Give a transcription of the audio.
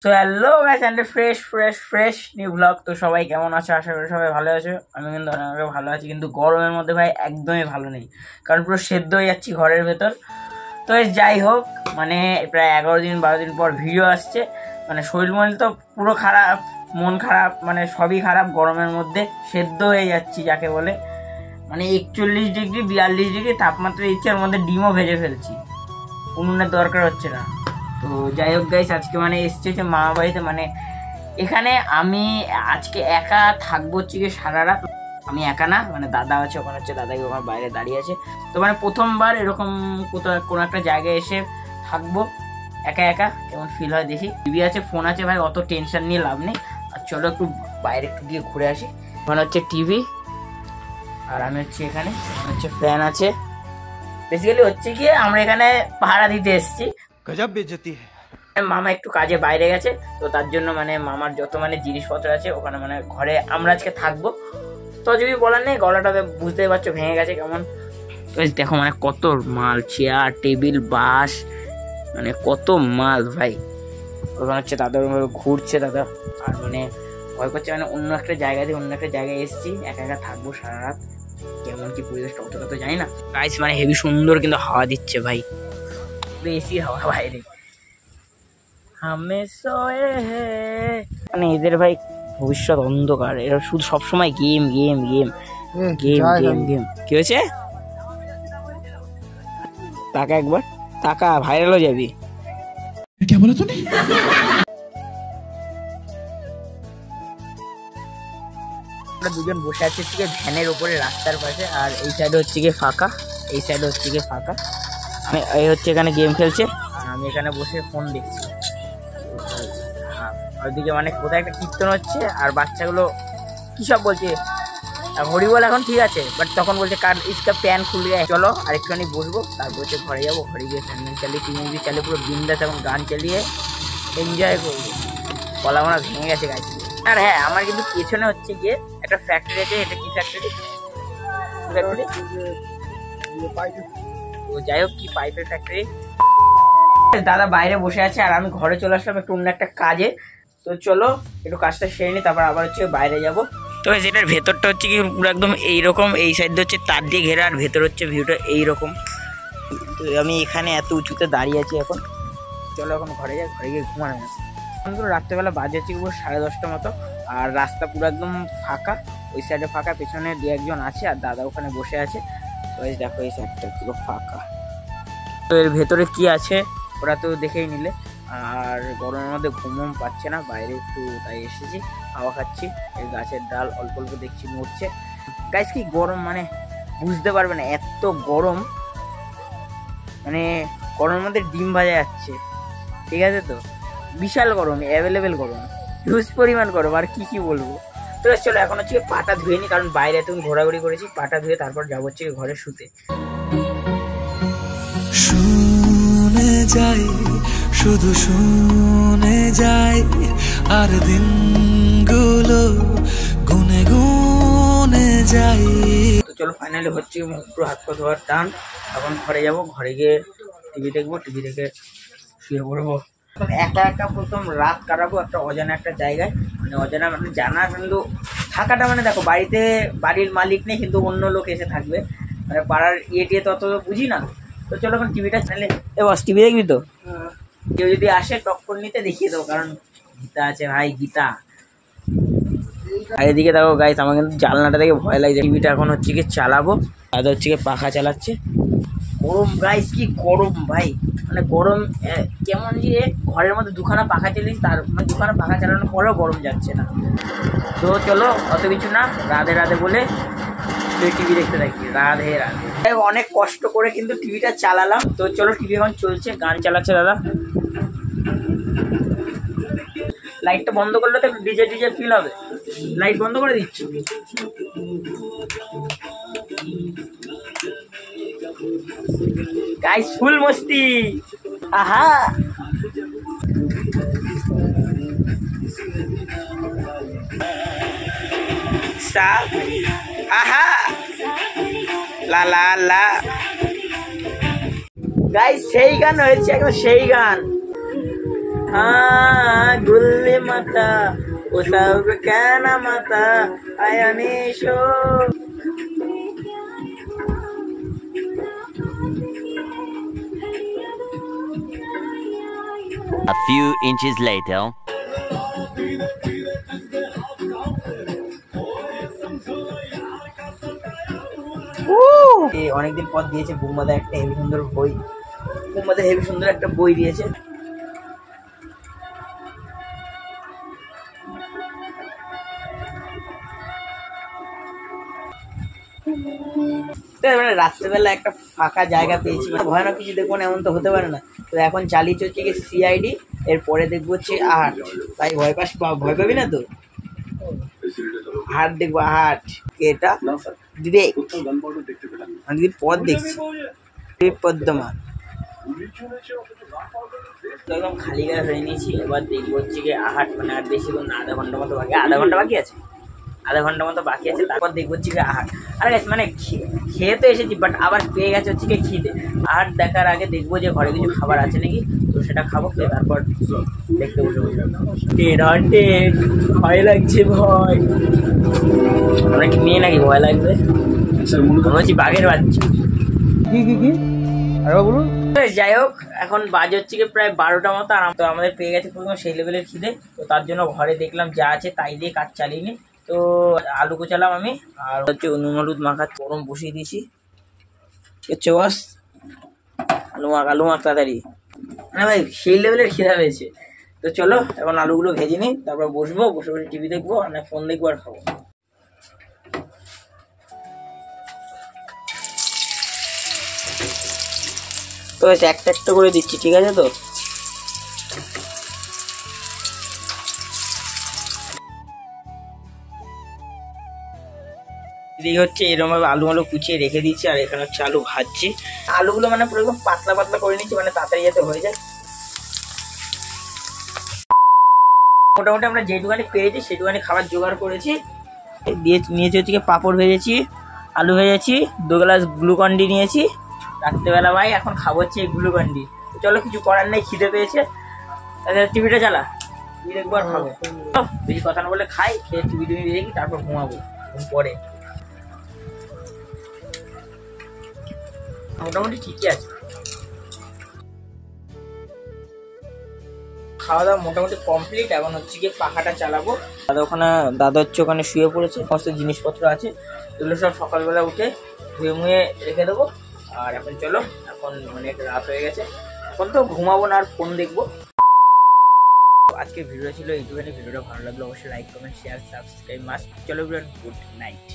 তো hello guys and fresh new blog. তো সবাই কেমন আছো? আশা করি সবাই ভালো আছো। আমি কিন্তু অনেক ভালো আছি, কিন্তু গরমের মধ্যে ভাই একদমই ভালো নেই, কারণ পুরো সেদ্ধ হয়ে যাচ্ছি ঘরের ভেতর। তো যাই হোক, মানে প্রায় 11-12 দিন পর ভিডিও আসছে। মানে শরীর মন তো পুরো খারাপ, মন খারাপ, মানে সবই খারাপ। গরমের মধ্যে সেদ্ধ হয়ে যাচ্ছি যাকে বলে, মানে 41 ডিগ্রি 42 ডিগ্রি তাপমাত্রা ইচ্ছার মধ্যে ডিমও ভেজে ফেলছি, উনুনের দরকার হচ্ছে না। তো যাই হোক গাইস, আজকে মানে এসছে যে মামা বাড়িতে, মানে এখানে আমি আজকে একা থাকবো হচ্ছে গিয়ে সারা রাত। আমি একা না, মানে দাদা আছে ওখানে, হচ্ছে দাদাই ওখানে বাইরে দাঁড়িয়ে আছে। তো মানে প্রথমবার এরকম কোথাও কোনো একটা জায়গায় এসে থাকবো একা একা, কেমন ফিল হয় দেখি। টিভি আছে, ফোন আছে, ভাই অত টেনশন নিয়ে লাভ নেই। আর চলো একটু বাইরে একটু গিয়ে ঘুরে আসি। ওখানে হচ্ছে টিভি, আর আমি হচ্ছে এখানে হচ্ছে ফ্যান আছে। বেসিক্যালি হচ্ছে কি আমরা এখানে ভাড়া দিতে এসেছি। গজব বেইজ্জতি है। মামা একটু কাজে বাইরে গেছে, তো তার জন্য মানে মামার যত মানে জিনিসপত্র আছে ওখানে, মানে ঘরে আমরা আজকে থাকবো। তো যদি বলার নেই, গলাটা বুঝতেই পারছো ভেঙে গেছে কেমন। তো দেখো মানে কত মাল, চেয়ার টেবিল বাস, মানে কত মাল ভাই। ওখানে হচ্ছে দাদা ঘুরছে দাদা, আর মানে ভয় করছে, মানে অন্য একটা জায়গা দিয়ে অন্য একটা জায়গায় এসেছি, একা একা থাকবো সারা রাত। কেমন কি পরিবেশটা অতটা তো জানি না গাইস, মানে হেভি সুন্দর কিন্তু হাওয়া দিচ্ছে ভাই, বেশি হাওয়া বাইরে। মানে এদের ভাই ভবিষ্যৎ অন্ধকার, এরা শুধু সবসময় game game game game game game. কি হয়েছে? টাকা একবার টাকা ভাইরাল হয়ে যাবি। আমরা দুজন বসে আছি হচ্ছে ভ্যানের উপরে রাস্তার পাশে, আর এই সাইডে হচ্ছে গিয়ে ফাঁকা, এই সাইডে হচ্ছে গিয়ে ফাঁকা। এই হচ্ছে এখানে গেম খেলছে, আর আমি এখানে বসে ফোন দেখছি। ওইদিকে মানে কোথায় একটা কীর্তন হচ্ছে, আর বাচ্চাগুলো কি সব বলছে। হরিবল এখন ঠিক আছে, বাট তখন বলছে কার ইসকা প্যান খুলে যায়, চলো আর একটুখানি বসবো, তারপর হচ্ছে ঘরে যাবো। ঘরে গিয়ে ফ্যান চালিয়ে টিভি চালিয়ে পুরো বিন্দাস এখন গান চালিয়ে এনজয় করবো। গলা মোনা ভেঙে গেছে গাছ। আর হ্যাঁ, আমার কিন্তু পেছনে হচ্ছে গিয়ে একটা ফ্যাক্টরি আছে। এটা কি ফ্যাক্টরি? যাই হোক, কি পাইপের ফ্যাক্টরি। দাদা বাইরে বসে আছে, আর আমি ঘরে চলে আসলাম একটু অন্য একটা কাজে। তো চলো একটু কাজটা সেরে নি, তারপর আবার হচ্ছে বাইরে যাবো। তো যেটার ভেতরটা হচ্ছে কি পুরো একদম এইরকম, এই সাইড হচ্ছে তার দিয়ে ঘেরা, আর ভেতর হচ্ছে ভিউটা এইরকম। তো আমি এখানে এত উঁচুতে দাঁড়িয়ে আছি এখন। চলো এখন ঘরে যাই, ঘরে গিয়ে ঘুমানো আছে। পুরো রাত্রেবেলা বাজে হচ্ছে পুরো 10:30 মতো, আর রাস্তা পুরো একদম ফাঁকা। ওই সাইডে ফাঁকা, পেছনে 2-1 আছে, আর দাদা ওখানে বসে আছে। তো দেখো এই সাইডটা পুরো ফাঁকা। তো এর ভেতরে কি আছে ওরা তো দেখেই নিলে। আর গরমের মধ্যে ঘুম পাচ্ছে না, বাইরে একটু তাই এসেছি, হাওয়া খাচ্ছি। এই গাছের ডাল অল্প অল্প দেখছি নড়ছে। গাইস কি গরম, মানে বুঝতে পারবে না এত গরম, মানে গরমের মধ্যে ডিম ভাজা যাচ্ছে, ঠিক আছে? তো বিশাল গরম, অ্যাভেলেবেল গরম, হিউজ পরিমাণ গরম, আর কি বলবো। তো চলো এখন হচ্ছে পাটা ধুয়ে নি, কারণ বাইরে তুমি ঘোরাঘুরি করেছি। পাটা ধুয়ে তারপর যাবো হচ্ছে ঘরে শুতে। শুনে যাই, শুধু শুনে যাই, আর দিনগুলো গুনে গুনে যাই। তো চলো ফাইনালি হচ্ছে পুরো হাত পা ধোয়ার টান। এখন ঘরে যাবো, ঘরে গিয়ে টিভি দেখবো, টিভি দেখে শুয়ে পড়বো। একা একা প্রথম রাত কাটাবো একটা অজানা একটা জায়গায়, মানে অজানা মানে জানা, কিন্তু থাকাটা মানে দেখো বাড়িতে বাড়ির মালিক নেই, কিন্তু অন্য লোক এসে থাকবে, মানে পাড়ার টিয়ে তত বুঝি না। তো চলো এখন টিভিটা চ্যানেলে এ বস, টিভি দেখবি তো? কেউ যদি আসে টক্কর নিতে দেখিয়ে দেবো, কারণ গীতা আছে ভাই, গীতা। আর এদিকে দেখো গাইস, আমার কিন্তু জানলাটা থেকে ভয় লাগছে। টিভিটা এখন হচ্ছে কি চালাবো, দাদা হচ্ছে কি পাখা চালাচ্ছে। গরম গাইস, কি গরম ভাই, মানে গরম কেমন যে ঘরের মধ্যে দুখানা পাখা চালিয়েছি, তার মানে দুখানা পাখা চালানোর পরেও গরম যাচ্ছে না। তো চলো অত কিছু না, রাধে রাধে বলে টিভি দেখতে থাকি। রাধে রাধে। অনেক কষ্ট করে কিন্তু টিভিটা চালালাম। তো চলো টিভি এখন চলছে, গান চালাচ্ছে দাদা। লাইটটা বন্ধ করলে তো ডিজে ডিজে ফিল হবে। লাইট বন্ধ করে দিচ্ছি। গাইস ফুল মস্তি, আহা। সা আহা লা লা লা। গাইস সেই গান হয়েছে, একদম সেই গান। हाँ गुल्ली माता वो सब कहना माता आयनीशो। A few inches later. অনেকদিন পর দিয়েছে বুম্বাদা একটা হেভি সুন্দর বই। বুম্বাদা হেভি সুন্দর একটা বই দিয়েছে। মানে রাত্রেবেলা একটা ফাঁকা জায়গা পেয়েছি, মানে ভয়ানক কিছু দেখবো না এমন তো হতে পারে না। তো এখন চালিয়েছে হচ্ছে কি সিআইডি, এরপরে দেখবো হচ্ছে আর্ট। তাই ভয় পাবি না তো? হাট দেখবো, হাট এটা দিদি দিদি পথ দেখছি পদ্মা একদম খালি গায়ে হয়ে নিয়েছি। এবার দেখবো হচ্ছে কি আহাট, মানে আর বেশি না, আধা ঘন্টা মতো বাকি, আধা ঘন্টা বাকি আছে, তারপর দেখবো হচ্ছে কি আহাট। আর মানে খেয়ে তো এসেছি, বাট আবার পেয়ে গেছে হচ্ছে কি খিদে। আহাট দেখার আগে দেখবো যে ঘরে কিছু খাবার আছে নাকি, তো সেটা খাবো, খেয়ে তারপর দেখতে বসে ভয় লাগছে। ভয় আমরা কি মেয়ে নাকি ভয় লাগবে? বলছি বাঘের বাচ্চা। কি আরে বলুন। যাই হোক, এখন বাজে হচ্ছে কি প্রায় 12টা মতো। আর তো আমাদের পেয়ে গেছে প্রথমে সেই লেভেলের খিদে, তো তার জন্য ঘরে দেখলাম যা আছে তাই দিয়ে কাজ চালিয়ে নি। তো আলু কোচালাম আমি, আর হচ্ছে নুন হলুদ মাখা গরম বসিয়ে দিয়েছি। হচ্ছে বস আলু মাখ তাড়াতাড়ি। হ্যাঁ ভাই, সেই লেভেলের খিদা পেয়েছে। তো চলো এখন আলুগুলো ভেজে নিই, তারপর বসে বসে টিভি দেখবো, আর না ফোন দেখবো আর খাবো। তো একটা একটা করে দিচ্ছি, ঠিক আছে তো? এদিকে হচ্ছে এরকম ভাবে আলু কুচিয়ে রেখে দিচ্ছি, আর এখানে হচ্ছে আলু ভাজছি। আলুগুলো মানে পুরো একদম পাতলা পাতলা করে নিচ্ছি, মানে তাড়াতাড়ি যাতে হয়ে যায়। মোটামুটি আমরা যেটুখানি পেয়েছি সেটুখানি খাবার জোগাড় করেছি। নিয়েছি হচ্ছে কি পাঁপড় ভেজেছি, আলু ভেজেছি, 2 গ্লাস গ্লুকন্ডি নিয়েছি রাত্রেবেলা। ভাই এখন খাবো হচ্ছে এই গ্লুকন্ডি। চলো কিছু করার নেই, খিদে পেয়েছে। তাহলে টিভিটা চালা, টিভি দেখবো আর খাবো। বেশি কথা না বলে খাই, খেয়ে টিভি দেখি, তারপর ঘুমাবো। পরে মোটামুটি ঠিকই আছে, খাওয়া দাওয়া মোটামুটি কমপ্লিট। এখন হচ্ছে গিয়ে পাখাটা চালাবো। দাদা হচ্ছে ওখানে শুয়ে পড়েছে, সমস্ত জিনিসপত্র আছে, এগুলো সব সকালবেলা উঠে ধুয়ে মুয়ে রেখে দেবো। আর এখন চলো, এখন অনেক রাত হয়ে গেছে, এখন তো ঘুমাবো না আর ফোন দেখবো। আজকের ভিডিও ছিল এইটুখানি। ভিডিওটা ভালো লাগলো অবশ্যই like comment share subscribe must. চলো গুড নাইট।